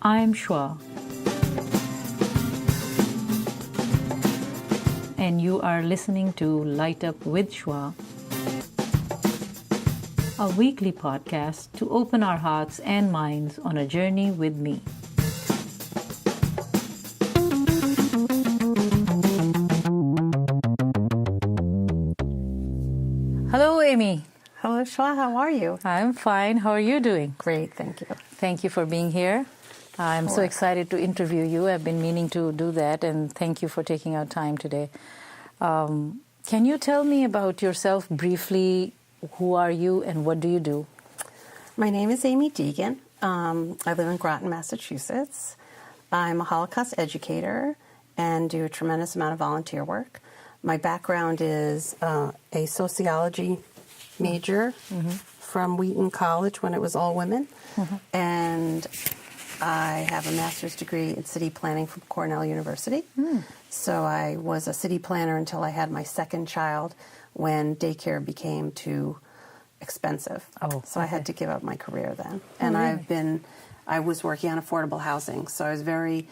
I'm Shwa, and you are listening to Light Up with Shwa, a weekly podcast to open our hearts and minds on a journey with me. Hello, Amy. Hello, Shwa. How are you? I'm fine. How are you doing? Great, thank you. Thank you for being here. I'm so excited to interview you. I've been meaning to do that, and thank you for taking our time today. Can you tell me about yourself briefly? Who are you and what do you do? My name is Amy Degen. I live in Groton, Massachusetts. I'm a Holocaust educator and do a tremendous amount of volunteer work. My background is a sociology major from Wheaton College when it was all women. And I have a master's degree in city planning from Cornell University. So I was a city planner until I had my second child when daycare became too expensive. So I had to give up my career then. And I was working on affordable housing. So it was very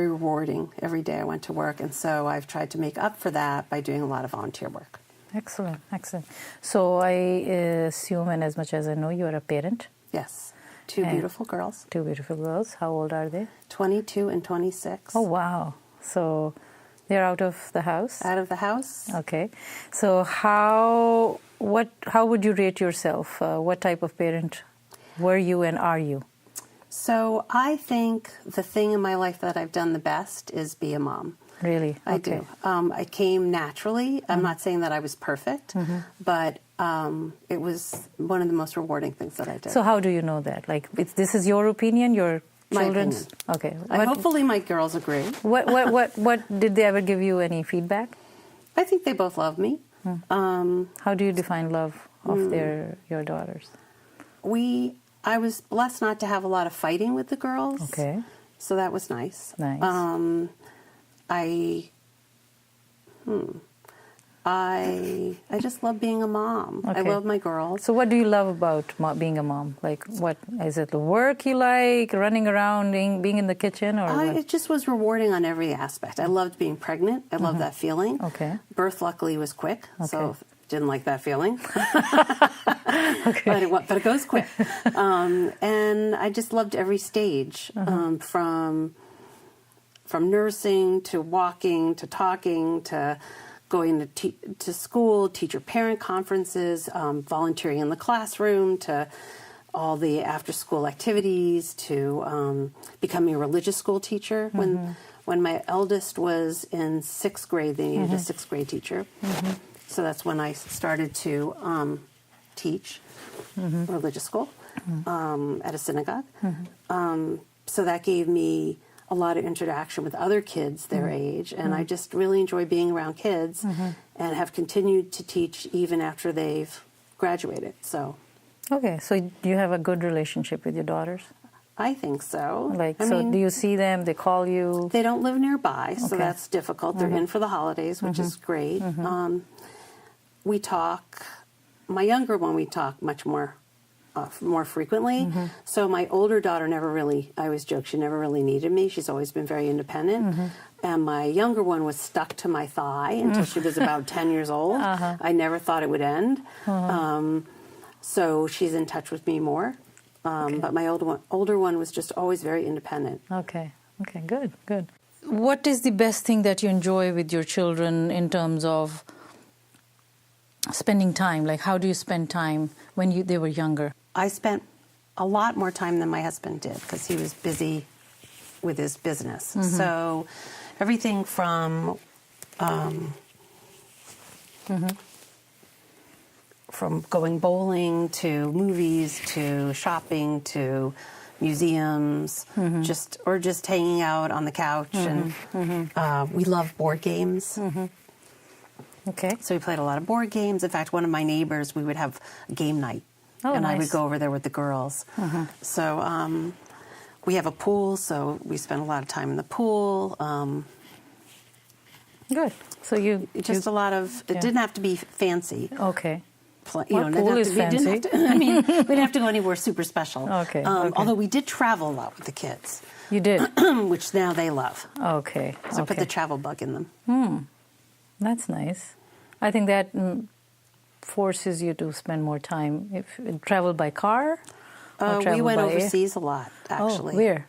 rewarding every day I went to work. And so I've tried to make up for that by doing a lot of volunteer work. Excellent, excellent. So I assume, and as much as I know, you are a parent? Yes. Two beautiful girls. Two beautiful girls. How old are they? 22 and 26. Oh, wow. So they're out of the house? Out of the house. Okay. So how would you rate yourself? What type of parent were you and are you? So I think the thing in my life that I've done the best is be a mom. Really? I do. I came naturally. I'm not saying that I was perfect, but it was one of the most rewarding things that I did. So how do you know that? Like, this is your opinion, your children's? My opinion. Okay. Hopefully my girls agree. What did they ever give you any feedback? I think they both love me. How do you define love of your daughters? I was blessed not to have a lot of fighting with the girls. Okay. So that was nice. Nice. I just love being a mom. Okay. I love my girls. So what do you love about being a mom? Like, what is it? The work you like, running around, being in the kitchen, or what? It just was rewarding on every aspect. I loved being pregnant. I loved that feeling. Okay. Birth, luckily, was quick, so didn't like that feeling. Okay. But it goes quick. And I just loved every stage, from nursing to walking to talking to going to school, teacher-parent conferences, volunteering in the classroom, to all the after-school activities, to becoming a religious school teacher. When my eldest was in 6th grade, they needed a 6th grade teacher. So that's when I started to teach religious school at a synagogue. So that gave me a lot of interaction with other kids their age, and I just really enjoy being around kids and have continued to teach even after they've graduated. So do you have a good relationship with your daughters? I think so. Do you see them? They call you? They don't live nearby, so that's difficult. They're in for the holidays, which is great. We talk. My younger one, we talk much more frequently. So my older daughter I always joke, she never really needed me. She's always been very independent. And my younger one was stuck to my thigh until she was about 10 years old. I never thought it would end. So she's in touch with me more. But my older one was just always very independent. Okay, good. What is the best thing that you enjoy with your children in terms of spending time? Like, how do you spend time when they were younger? I spent a lot more time than my husband did because he was busy with his business. So everything from going bowling to movies to shopping to museums, just hanging out on the couch. And we love board games. Okay. So we played a lot of board games. In fact, one of my neighbors, we would have a game night. And nice. I would go over there with the girls. So we have a pool, so we spend a lot of time in the pool. Good. So a lot of, it didn't have to be fancy. Okay. Pool is fancy. I mean, we didn't have to go anywhere super special. Okay. Although we did travel a lot with the kids. You did? Which now they love. Okay. So I put the travel bug in them. That's nice. I think that forces you to spend more time. If travel by car? We went overseas a lot, actually. Oh, where?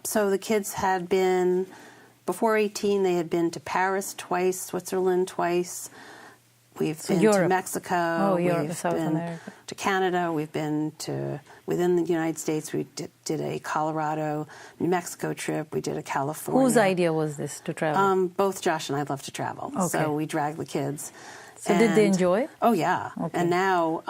So the kids had been, before 18, they had been to Paris twice, Switzerland twice. We've been to Mexico. Europe, South been America. To Canada. We've been to, within the United States, we did a Colorado, New Mexico trip. We did a California. Whose idea was this to travel? Both Josh and I love to travel. Okay. So we dragged the kids. So did they enjoy it? Oh, yeah. Okay. And now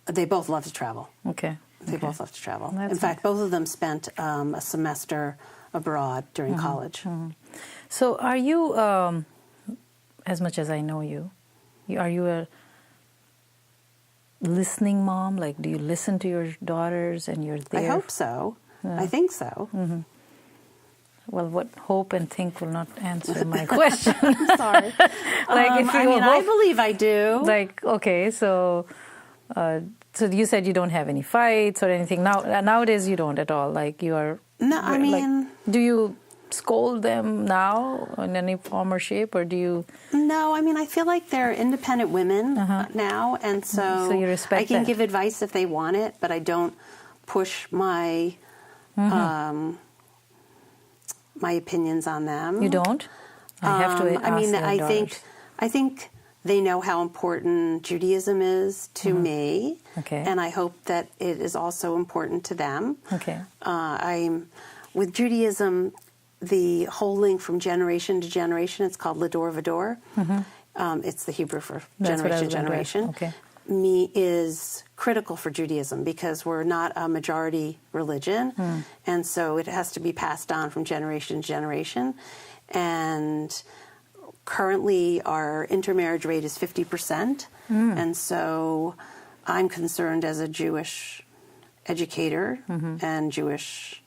they both love to travel. Okay. They both love to travel. That's In fact, both of them spent a semester abroad during college. So are you, as much as I know you, are you a listening mom? Like, do you listen to your daughters and you're there? I hope so. I think so. Well, what hope and think will not answer my question. Sorry. I believe I do. Like, okay, so you said you don't have any fights or anything. Nowadays you don't at all. Like, you are... No, I mean... Like, do you scold them now in any form or shape, or do you... No, I mean, I feel like they're independent women now, and so you respect I can that. give advice if they want it, but I don't push my my opinions on them. You don't? I have to ask I think they know how important Judaism is to me, Okay. and I hope that it is also important to them. Okay. With Judaism, the whole link from generation to generation, it's called Lador Vador. It's the Hebrew for generation to generation. Okay. Is critical for Judaism because we're not a majority religion, and so it has to be passed on from generation to generation. And currently, our intermarriage rate is 50%, and so I'm concerned as a Jewish educator and Jewish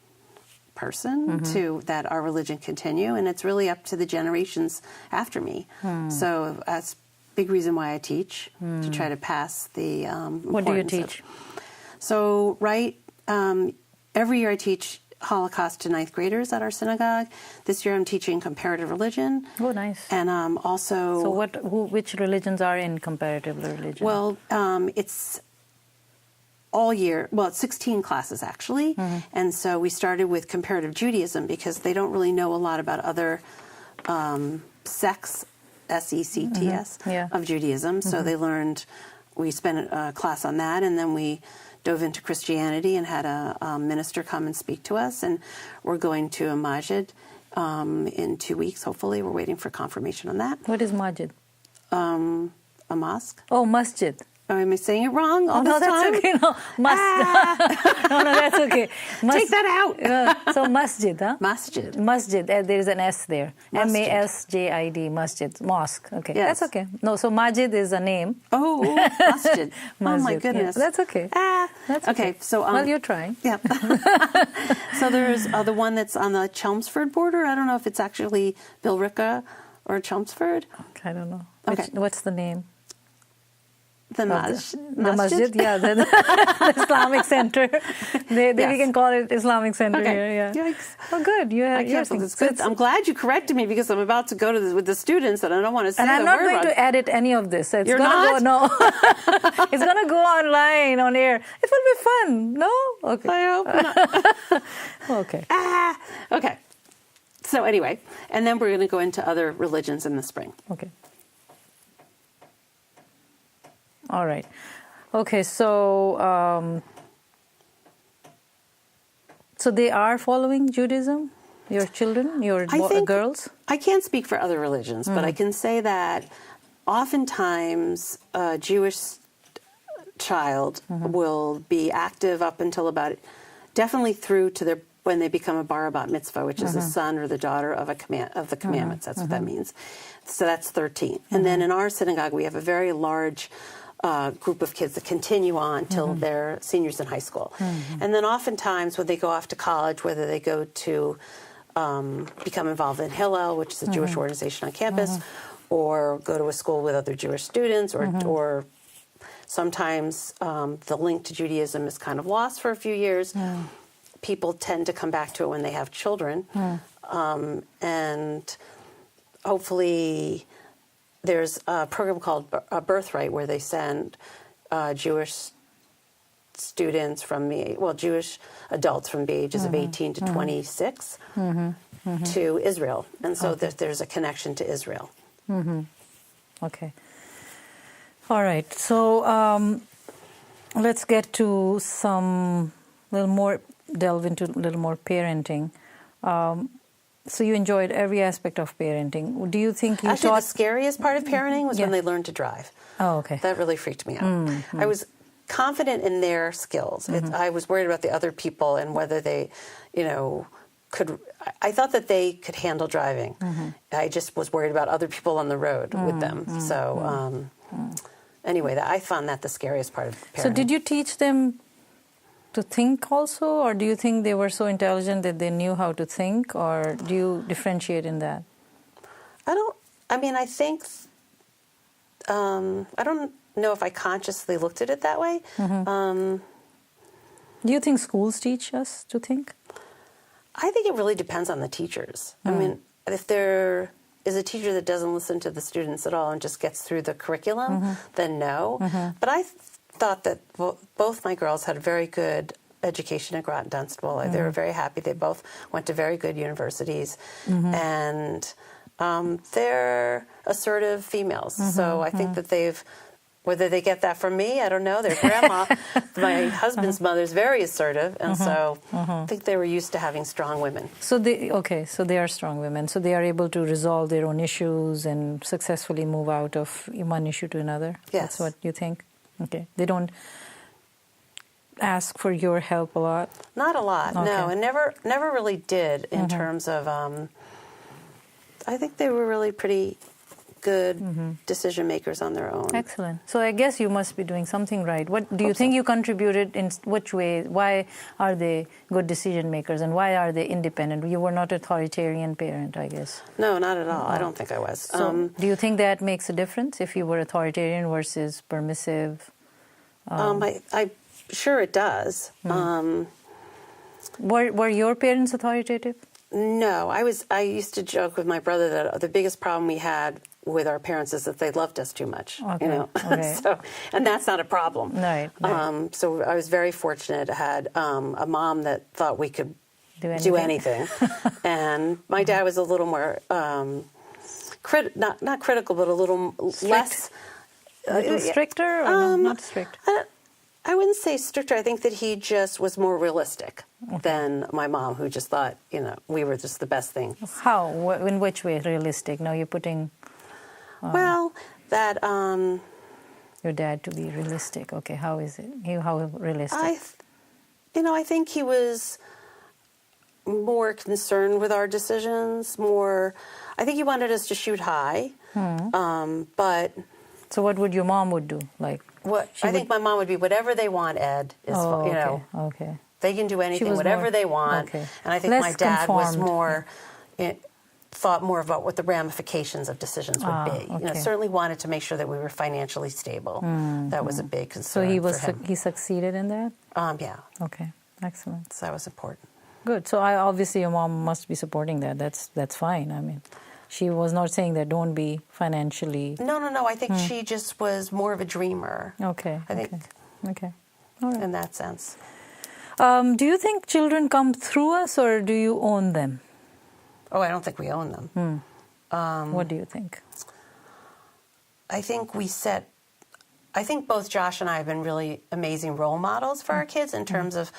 person that our religion continue, and it's really up to the generations after me. So that's a big reason why I teach, to try to pass the What do you teach? Every year I teach Holocaust to ninth graders at our synagogue. This year I'm teaching comparative religion. Oh, nice. And also... So which religions are in comparative religion? Well, it's all year. Well, it's 16 classes, actually. And so we started with comparative Judaism because they don't really know a lot about other sects, S-E-C-T-S, of Judaism. So we spent a class on that, and then we dove into Christianity and had a minister come and speak to us. And we're going to a masjid in 2 weeks, hopefully. We're waiting for confirmation on that. What is masjid? A mosque. Oh, masjid. Am I saying it wrong all no, this that's time? okay. No, no, that's okay. Take that out. So masjid, huh? Masjid. Masjid. There is an S there. Masjid. M-A-S-J-I-D. Masjid. Mosque. Okay. Yes. That's okay. No, so masjid is a name. Oh, masjid. Oh, my Masjid, goodness. yeah. That's okay. That's okay. So, well, you're trying. Yeah. So there's the one that's on the Chelmsford border. I don't know if it's actually Billerica or Chelmsford. I don't know. Okay. What's the name? The masjid, yeah, the Islamic Center. We can call it Islamic Center here. Yeah. Yikes. Oh, good. It's good. I'm glad you corrected me because I'm about to go to with the students and I don't want to say and I'm not going to edit any of this. It's gonna go It's going to go online on air. It will be fun. No? Okay. I hope not. Okay. Okay. So anyway, and then we're going to go into other religions in the spring. Okay. All right. Okay, so so they are following Judaism? Your children, your girls? I can't speak for other religions, but I can say that oftentimes a Jewish child will be active up until definitely through to when they become a bar bat mitzvah, which is a son or the daughter of the commandments. That's what that means. So that's 13. And then in our synagogue, we have a very large group of kids that continue on till they're seniors in high school. And then oftentimes when they go off to college, whether they go to become involved in Hillel, which is a Jewish organization on campus, or go to a school with other Jewish students, or sometimes the link to Judaism is kind of lost for a few years. People tend to come back to it when they have children. And hopefully there's a program called Birthright where they send Jewish students Jewish adults from the ages of 18 to 26 to Israel. And so there's a connection to Israel. Okay. All right. So let's get to delve into a little more parenting. So you enjoyed every aspect of parenting. Do you think you Actually, the scariest part of parenting was when they learned to drive. Oh, okay. That really freaked me out. I was confident in their skills. I was worried about the other people and whether they, could. I thought that they could handle driving. I just was worried about other people on the road with them. So anyway, I found that the scariest part of parenting. So did you teach them to think also, or do you think they were so intelligent that they knew how to think, or do you differentiate in that? I think, I don't know if I consciously looked at it that way. Do you think schools teach us to think? I think it really depends on the teachers. I mean, if there is a teacher that doesn't listen to the students at all and just gets through the curriculum, then no. But I thought that both my girls had a very good education at Groton Dunstable. They were very happy. They both went to very good universities. And they're assertive females. So I think that whether they get that from me, I don't know. Their grandma, my husband's mother, is very assertive. And so I think they were used to having strong women. So they are strong women. So they are able to resolve their own issues and successfully move out of one issue to another? Yes. That's what you think? Okay. They don't ask for your help a lot? Not a lot, no. And never really did in terms of, I think they were really pretty good decision makers on their own. Excellent. So I guess you must be doing something right. What do you think you contributed, in which way? Why are they good decision makers, and why are they independent? You were not an authoritarian parent, I guess. No, not at all. I don't think I was. So do you think that makes a difference if you were authoritarian versus permissive? I sure it does. Were your parents authoritative? No, I used to joke with my brother that the biggest problem we had with our parents is that they loved us too much. Okay. So, and that's not a problem. Right. So I was very fortunate. I had a mom that thought we could do anything. And my dad was a little more not critical, but a little less. A little stricter, or not strict? I wouldn't say stricter. I think that he just was more realistic than my mom, who just thought, we were just the best thing. How? In which way realistic? Now you're putting... well, that... your dad to be realistic. Okay, how is it? How realistic? I think he was more concerned with our decisions, I think he wanted us to shoot high, but... So what would your mom would do? I think my mom would be, whatever they want, Ed, is, okay. They can do anything, whatever they want. Okay. And I think my dad was more, thought more about what the ramifications of decisions would be. Okay. Certainly wanted to make sure that we were financially stable. That was a big concern. So for him. He succeeded in that? Yeah. Okay, excellent. So that was important. Good. So obviously your mom must be supporting that. That's fine. I mean, she was not saying that don't be financially... No. I think she just was more of a dreamer. Okay. I think. Okay. All right. In that sense. Do you think children come through us, or do you own them? Oh, I don't think we own them. What do you think? I think both Josh and I have been really amazing role models for our kids in terms of,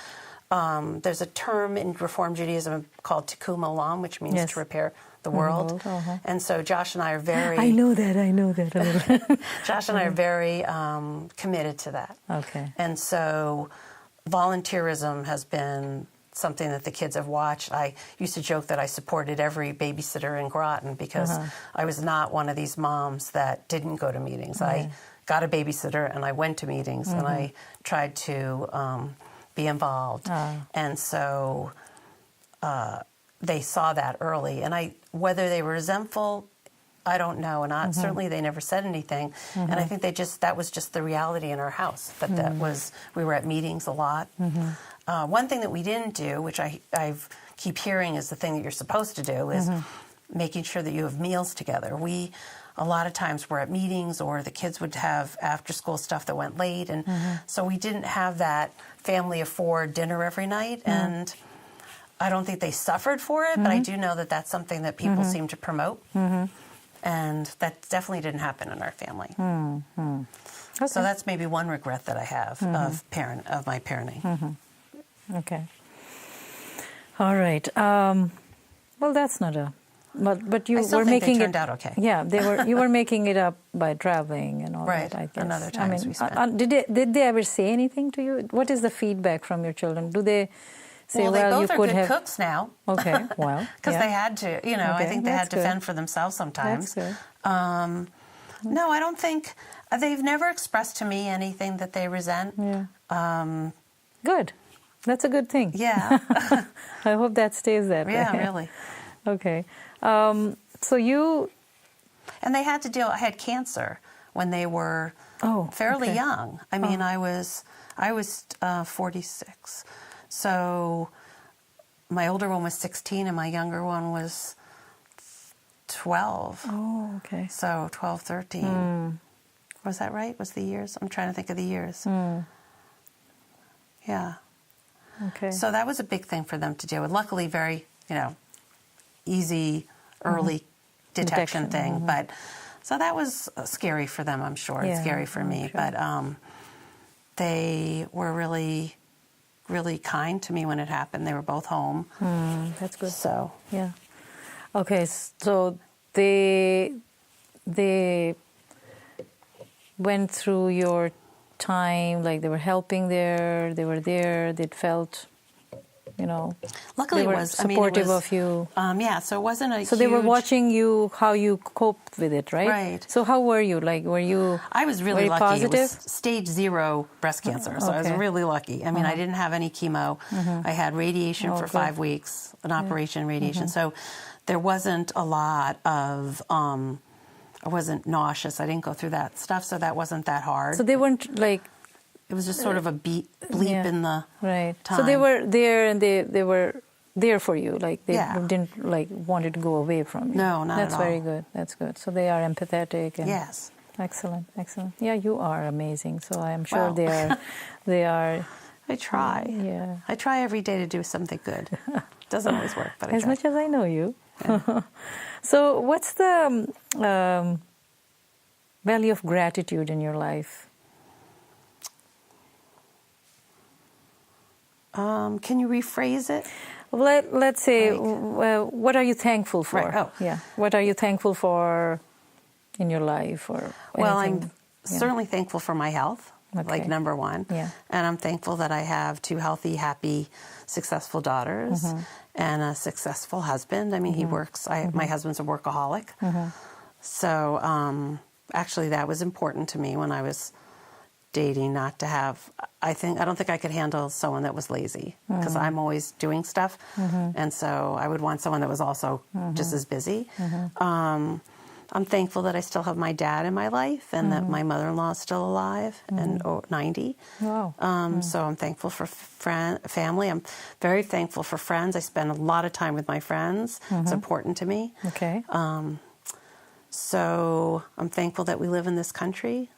there's a term in Reform Judaism called tikkun olam, which means to repair the world. And so Josh and I are very... I know that. Josh and I are very committed to that. Okay. And so volunteerism has been something that the kids have watched. I used to joke that I supported every babysitter in Groton because I was not one of these moms that didn't go to meetings. I got a babysitter and I went to meetings and I tried to be involved. And so they saw that early. And whether they were resentful I don't know, and certainly they never said anything. And I think that was just the reality in our house. That was, we were at meetings a lot. One thing that we didn't do, which I keep hearing is the thing that you're supposed to do, is making sure that you have meals together. We, a lot of times, were at meetings, or the kids would have after-school stuff that went late, and so we didn't have that family of four dinner every night, and I don't think they suffered for it, but I do know that that's something that people seem to promote, and that definitely didn't happen in our family. Okay. So that's maybe one regret that I have of my parenting. Okay. All right. Well, that's not a... But you were making they turned out okay. Yeah, you were making it up by traveling and all that, I guess. And other times we spent. Did they ever say anything to you? What is the feedback from your children? Do they say, they both you are could good have... cooks now. Okay, well, because they had to, okay, I think they had to fend for themselves sometimes. That's good. No, I don't think, they've never expressed to me anything that they resent. Yeah. Good. That's a good thing. Yeah. I hope that stays that way. Yeah, really. Okay. So you... And they had to I had cancer when they were fairly young. I mean, I was 46. So my older one was 16 and my younger one was 12. Oh, okay. So 12, 13. Was that right? Was the years? I'm trying to think of the years. Yeah. Okay. So that was a big thing for them to deal with. Luckily, very, easy, early detection thing. But so that was scary for them, I'm sure. Yeah, it's scary for me. Sure. But they were really, really kind to me when it happened. They were both home. That's good. So yeah. Okay. So they went through your time, like they were helping there, they were there, they felt, luckily they were supportive of you. Yeah, so it wasn't a So they were watching you, how you coped with it, right? Right. So how were you? Like, were you I was really very lucky. positive? It was stage 0 breast cancer, so I was really lucky. I mean, I didn't have any chemo. I had radiation for 5 weeks, an operation radiation. So there wasn't a lot of... I wasn't nauseous. I didn't go through that stuff, so that wasn't that hard. So they weren't like... It was just sort of a bleep in the time. So they were there, and they were there for you. Like they didn't wanted to go away from you. No, not That's at all. very good. That's good. So they are empathetic. And yes. Excellent. Yeah, you are amazing. So I am sure they are. I try. Yeah. I try every day to do something good. Doesn't always work, but I as try. much as I know you. Yeah. So what's the value of gratitude in your life? Can you rephrase it? Let's say, what are you thankful for? Right. Oh. Yeah. What are you thankful for in your life, or well, anything? I'm certainly thankful for my health, like number one. Yeah. And I'm thankful that I have 2 healthy, happy, successful daughters and a successful husband. I mean, he works. My husband's a workaholic. So actually, that was important to me when I was dating, not to have... I don't think I could handle someone that was lazy, because I'm always doing stuff. And so I would want someone that was also just as busy. I'm thankful that I still have my dad in my life, and that my mother-in-law is still alive and 90. Wow. So I'm thankful for family. I'm very thankful for friends. I spend a lot of time with my friends. It's important to me. Okay. So I'm thankful that we live in this country,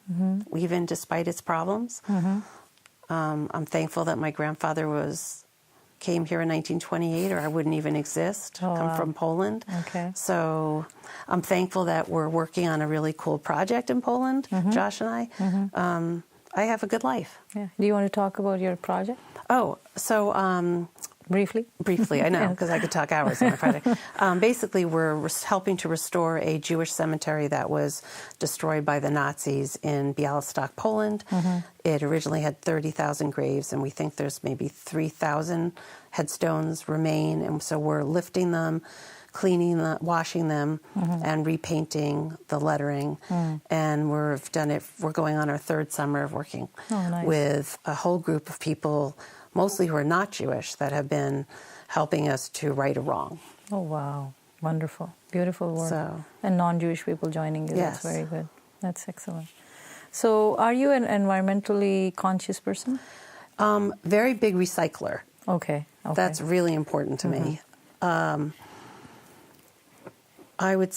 even despite its problems. I'm thankful that my grandfather came here in 1928, or I wouldn't even exist. Come from Poland. Okay. So I'm thankful that we're working on a really cool project in Poland, Josh and I. I have a good life. Yeah. Do you want to talk about your project? Oh, so... Briefly, I know, because I could talk hours on a project. Basically, we're helping to restore a Jewish cemetery that was destroyed by the Nazis in Białystok, Poland. It originally had 30,000 graves, and we think there's maybe 3,000 headstones remain. And so we're lifting them, cleaning them, washing them, and repainting the lettering. And we've done it. We're going on our 3rd summer of working with a whole group of people, mostly who are not Jewish, that have been helping us to right a wrong. Oh, wow. Wonderful. Beautiful work. So, and non-Jewish people joining you. yes. That's very good. That's excellent. So are you an environmentally conscious person? Very big recycler. Okay. That's really important to me. I would,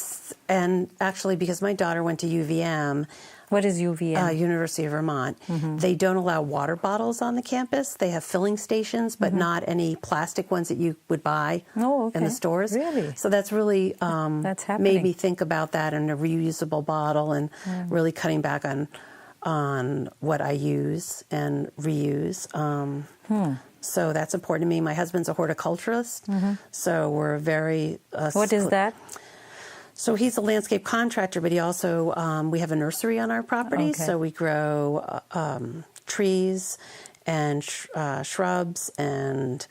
and actually because my daughter went to UVM. What is UVM? University of Vermont. They don't allow water bottles on the campus. They have filling stations, but not any plastic ones that you would buy in the stores. Really? So that's really that's happening. made me think about that in a reusable bottle and really cutting back on what I use and reuse. So that's important to me. My husband's a horticulturist, so we're very... what is that? So he's a landscape contractor, but he also, we have a nursery on our property, so we grow trees and shrubs and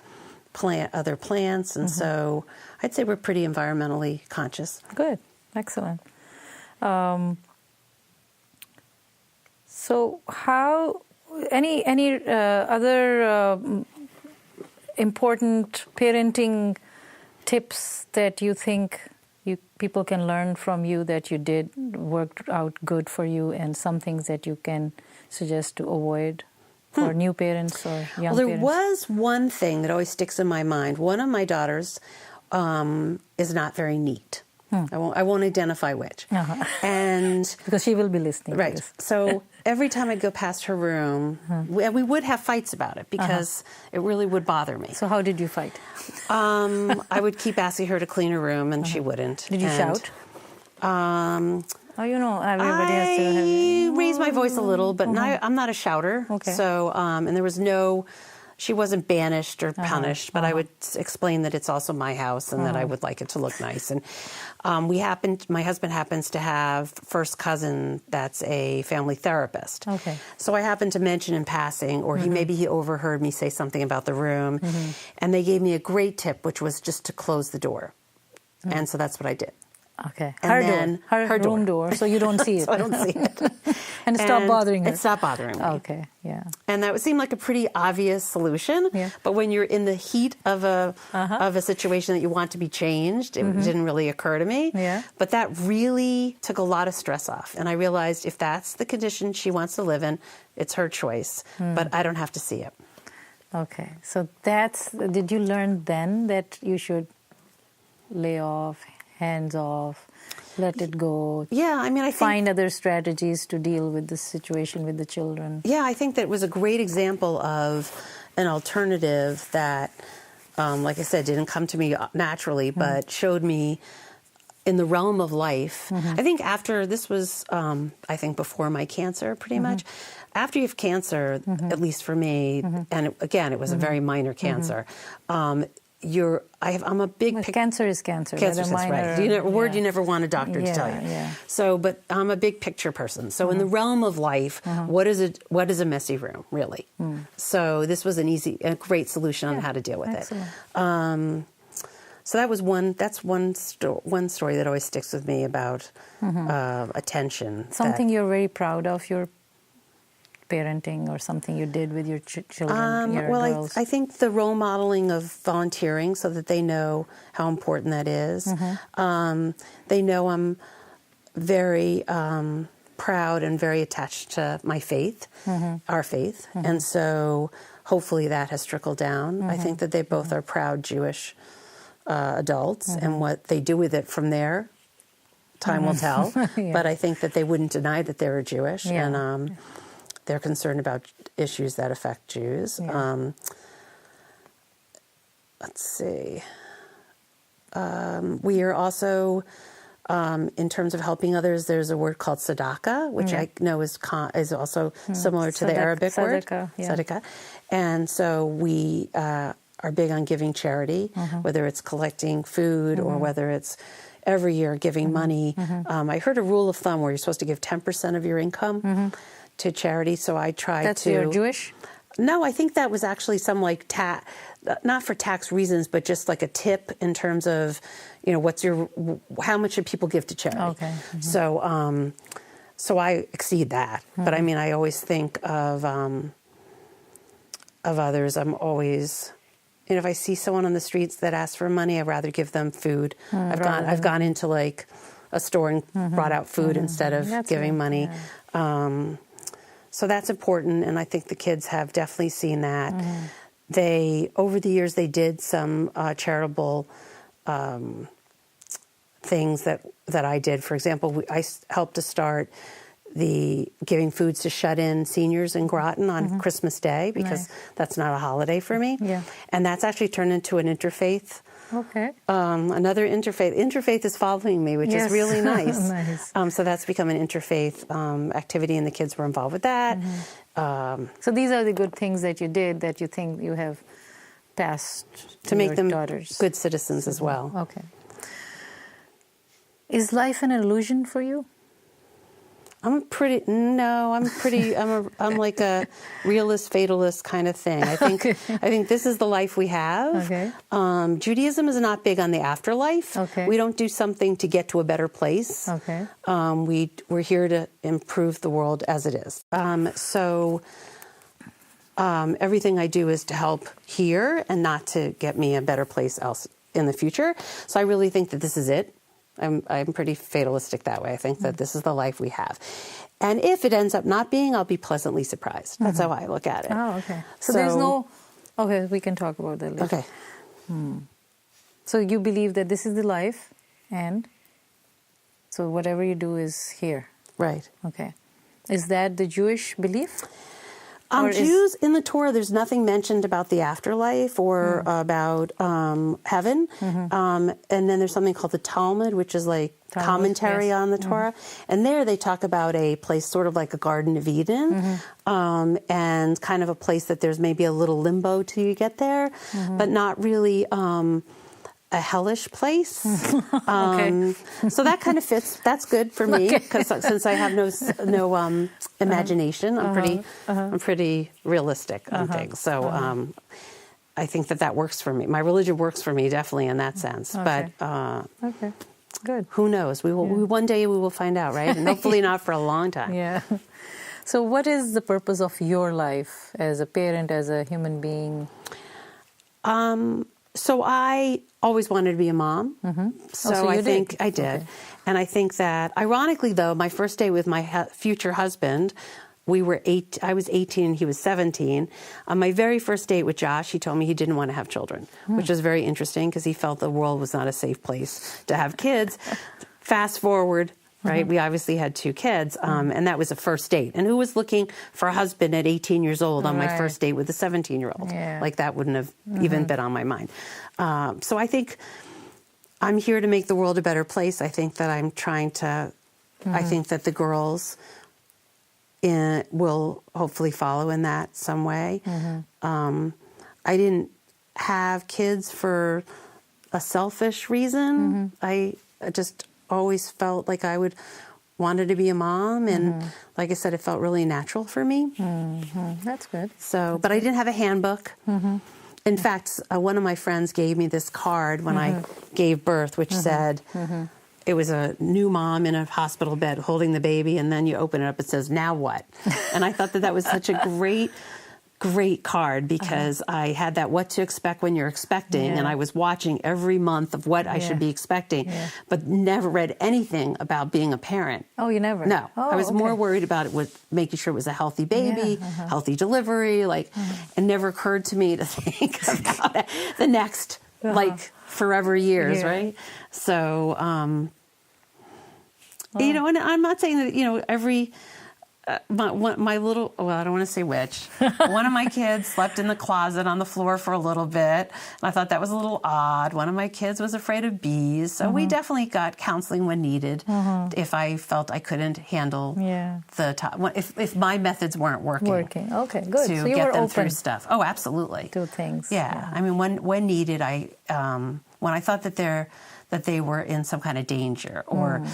other plants, and so I'd say we're pretty environmentally conscious. Good. Excellent. So how, any other important parenting tips that you think people can learn from you that you did worked out good for you, and some things that you can suggest to avoid for new parents or young Well, there parents? was one thing that always sticks in my mind. One of my daughters is not very neat. I won't identify which. And because she will be listening. Right. To this. So every time I'd go past her room, we would have fights about it because it really would bother me. So how did you fight? I would keep asking her to clean her room, and she wouldn't. Did you shout? Everybody has to have... I raised my voice a little, but I'm not a shouter. Okay. So, and there was she wasn't banished or punished, but I would explain that it's also my house and that I would like it to look nice. And my husband happens to have first cousin that's a family therapist. Okay. So I happened to mention in passing, or maybe he overheard me say something about the room, and they gave me a great tip, which was just to close the door. And so that's what I did. Okay. And her room door, so you don't see it. So I don't see it. And it stopped bothering her. It stopped bothering me. Okay, yeah. And that would seem like a pretty obvious solution. Yeah. But when you're in the heat of a situation that you want to be changed, it didn't really occur to me. Yeah. But that really took a lot of stress off. And I realized if that's the condition she wants to live in, it's her choice. But I don't have to see it. Okay. So did you learn then that you should lay off, hands off, let it go? Yeah, I mean, I think... Find other strategies to deal with the situation with the children. Yeah, I think that was a great example of an alternative that, like I said, didn't come to me naturally, but showed me in the realm of life. I think after, this was, I think before my cancer, pretty much. After you have cancer, at least for me, and it was a very minor cancer, I'm a big... Cancer is cancer. Cancer, minor, right. A word you never want a doctor to tell you. Yeah. So, but I'm a big picture person. So in the realm of life, what is a messy room, really? So this was a great solution on how to deal with it. So that's one story that always sticks with me about attention. Something you're very proud of, your parenting, or something you did with your children, your girls? I think the role modeling of volunteering, so that they know how important that is. They know I'm very proud and very attached to my faith, our faith, and so hopefully that has trickled down. I think that they both are proud Jewish adults, and what they do with it from there, time will tell. But I think that they wouldn't deny that they were Jewish, and they're concerned about issues that affect Jews. Let's see. We are also, in terms of helping others, there's a word called tzedakah, which I know is also similar to the Arabic word. Tzedakah. And so we are big on giving charity, whether it's collecting food or whether it's every year giving money. I heard a rule of thumb where you're supposed to give 10% of your income to charity, so I tried to... That's you're Jewish? No, I think that was actually some like not for tax reasons, but just like a tip in terms of, how much should people give to charity? Okay. So, so I exceed that. But I mean, I always think of others. I'm always if I see someone on the streets that asks for money, I'd rather give them food. I've gone into like a store and brought out food instead of giving money. Yeah. So that's important, and I think the kids have definitely seen that. They, over the years, they did some charitable things that I did. For example, I helped to start the giving foods to shut-in seniors in Groton on Christmas Day, because that's not a holiday for me. Yeah. And that's actually turned into an interfaith. Okay. Another interfaith. Interfaith is following me, which is really nice. Nice. So that's become an interfaith activity, and the kids were involved with that. So these are the good things that you did that you think you have passed to make them daughters. Good citizens as well. Okay. Is life an illusion for you? I'm like a realist, fatalist kind of thing. I think this is the life we have. Okay. Judaism is not big on the afterlife. Okay. We don't do something to get to a better place. Okay. We're here to improve the world as it is. So everything I do is to help here and not to get me a better place else in the future. So I really think that this is it. I'm pretty fatalistic that way. I think that this is the life we have. And if it ends up not being, I'll be pleasantly surprised. That's how I look at it. Oh, okay. So there's no... Okay, we can talk about that later. Okay. So you believe that this is the life, and so whatever you do is here. Right. Okay. Is that the Jewish belief? Jews in the Torah, there's nothing mentioned about the afterlife or about heaven. And then there's something called the Talmud, which is like commentary on the Torah. And there they talk about a place sort of like a Garden of Eden, and kind of a place that there's maybe a little limbo till you get there, but not really a hellish place. So that kind of fits. That's good for me, because since I have no imagination, I'm pretty realistic on things. So I think that works for me. My religion works for me definitely in that sense. But good. Who knows? One day we will find out, right? And hopefully not for a long time. Yeah. So what is the purpose of your life as a parent, as a human being? So I always wanted to be a mom. So I think I did. Okay. And I think that, ironically though, my first day with my future husband, I was 18 and he was 17. On my very first date with Josh, he told me he didn't want to have children, which was very interesting because he felt the world was not a safe place to have kids. Fast forward, right? We obviously had 2 kids, and that was a first date. And who was looking for a husband at 18 years old on my first date with a 17-year-old? Yeah. Like that wouldn't have even been on my mind. So I think I'm here to make the world a better place. I think that I'm trying to, I think that the girls will hopefully follow in that some way. I didn't have kids for a selfish reason. I just always felt like I wanted to be a mom, and like I said, it felt really natural for me. That's good. So, but I didn't have a handbook. In fact, one of my friends gave me this card when I gave birth, which said, it was a new mom in a hospital bed holding the baby, and then you open it up, it says, "Now what?" And I thought that was such a great card, because I had that what to expect when you're expecting, and I was watching every month of what I should be expecting, but never read anything about being a parent. Oh, you never? No. I was more worried about it with making sure it was a healthy baby, healthy delivery, it never occurred to me to think about the next, forever years, right? So, and I'm not saying that, every... my little, I don't want to say which. One of my kids slept in the closet on the floor for a little bit, and I thought that was a little odd. One of my kids was afraid of bees, so we definitely got counseling when needed if I felt I couldn't handle the top. If my methods weren't working. Okay, good. To so you get were them open through stuff. Oh, absolutely. To things. Yeah. I mean, when needed, when I thought that they were in some kind of danger, or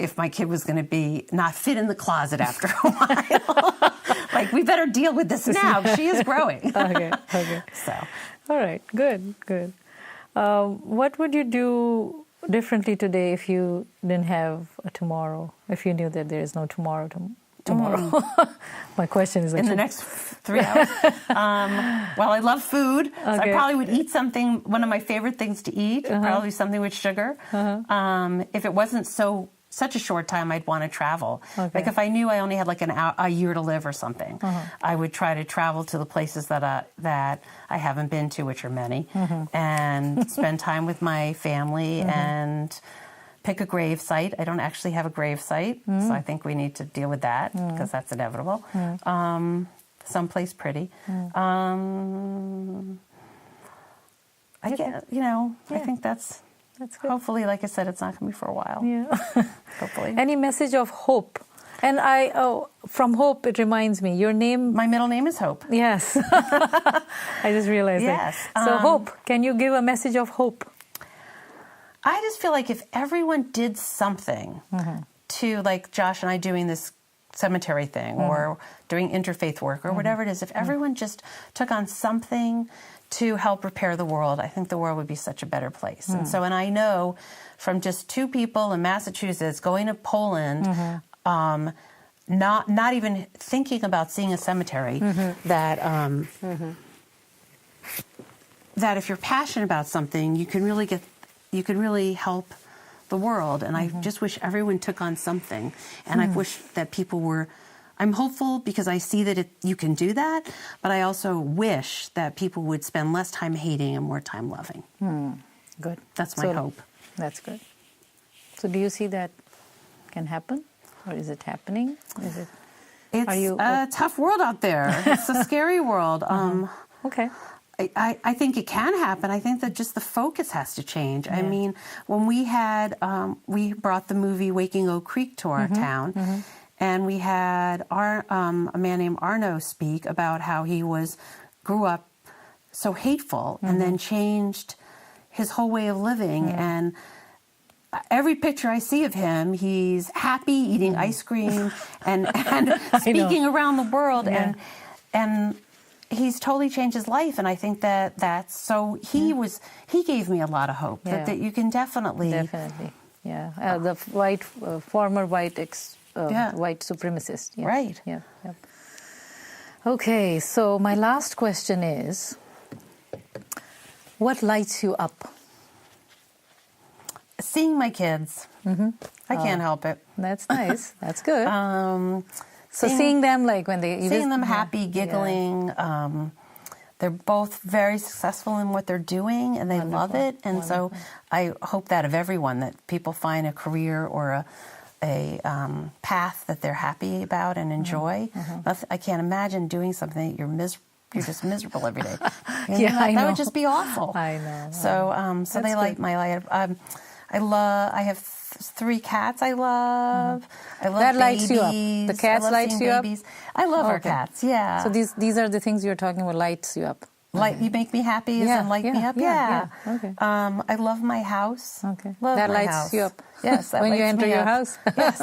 if my kid was going to be not fit in the closet after a while. We better deal with this now. She is growing. Okay. So. All right, good. What would you do differently today if you didn't have a tomorrow, if you knew that there is no tomorrow tomorrow? My question is in the next 3 hours. Well, I love food, so I probably would eat something. One of my favorite things to eat, probably something with sugar. If it wasn't such a short time, I'd want to travel. Like if I knew I only had like a year to live or something, I would try to travel to the places that I haven't been to, which are many, and spend time with my family and pick a grave site. I don't actually have a grave site, so I think we need to deal with that because that's inevitable. Someplace pretty. I think that's good. Hopefully, like I said, it's not going to be for a while. Yeah. Hopefully. Any message of hope? And from hope, it reminds me, your name... My middle name is Hope. Yes. I just realized that. So hope, can you give a message of hope? I just feel like if everyone did something to, like Josh and I doing this cemetery thing or doing interfaith work or whatever it is, if everyone just took on something to help repair the world, I think the world would be such a better place. And I know from just 2 people in Massachusetts going to Poland, not even thinking about seeing a cemetery, that if you're passionate about something, you can really help the world. And I just wish everyone took on something. And I wish that people were... I'm hopeful because I see that you can do that, but I also wish that people would spend less time hating and more time loving. Good. That's my hope. That's good. So do you see that can happen? Or is it happening? It's a tough world out there. It's a scary world. Okay. I think it can happen. I think that just the focus has to change. I mean, when we brought the movie Waking Oak Creek to our town, and we had a man named Arno speak about how he grew up so hateful and then changed his whole way of living. And every picture I see of him, he's happy, eating ice cream and speaking around the world. And he's totally changed his life. And I think that's so he gave me a lot of hope that you can definitely. Yeah. The former white supremacist. Yeah. Right. Yeah. Okay, so my last question is, what lights you up? Seeing my kids. I can't help it. That's nice. That's good. So seeing them like when seeing them happy, giggling. They're both very successful in what they're doing, and they love it. And so I hope that of everyone, that people find a career or a path that they're happy about and enjoy. I can't imagine doing something that you're just miserable every day. I know. That would just be awful. I know. So they light my light. I have 3 cats I love. I love that babies. Lights you up. The cats lights you babies. I love our cats, yeah. So these are the things you're talking about, lights you up. You make me happy and light me up? Yeah. Okay. I love my house. Okay. Love that my lights house. you up. Yes, that when lights you enter me your up. house. Yes.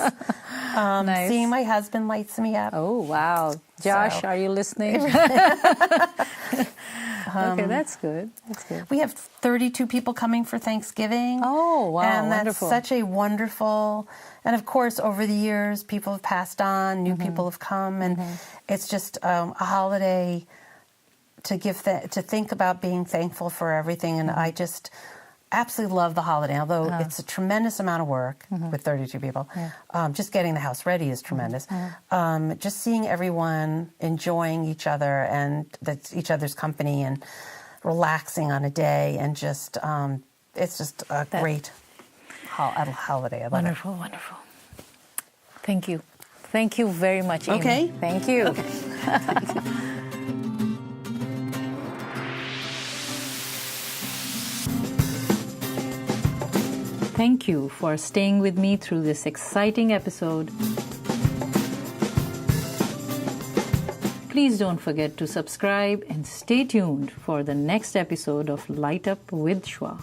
Nice. Seeing my husband lights me up. Oh, wow. Josh, are you listening? Okay, that's good. We have 32 people coming for Thanksgiving. Oh, wow, and wonderful. That's such a wonderful... And, of course, over the years, people have passed on, new people have come, and it's just a holiday to think about being thankful for everything. And I just absolutely love the holiday, although it's a tremendous amount of work with 32 people. Just getting the house ready is tremendous. Just seeing everyone enjoying each other and each other's company and relaxing on a day, and just it's just a great holiday. I love it. Wonderful. Thank you. Thank you very much, Amy. Okay. Thank you. Okay. Thank you for staying with me through this exciting episode. Please don't forget to subscribe and stay tuned for the next episode of Light Up with Shwa.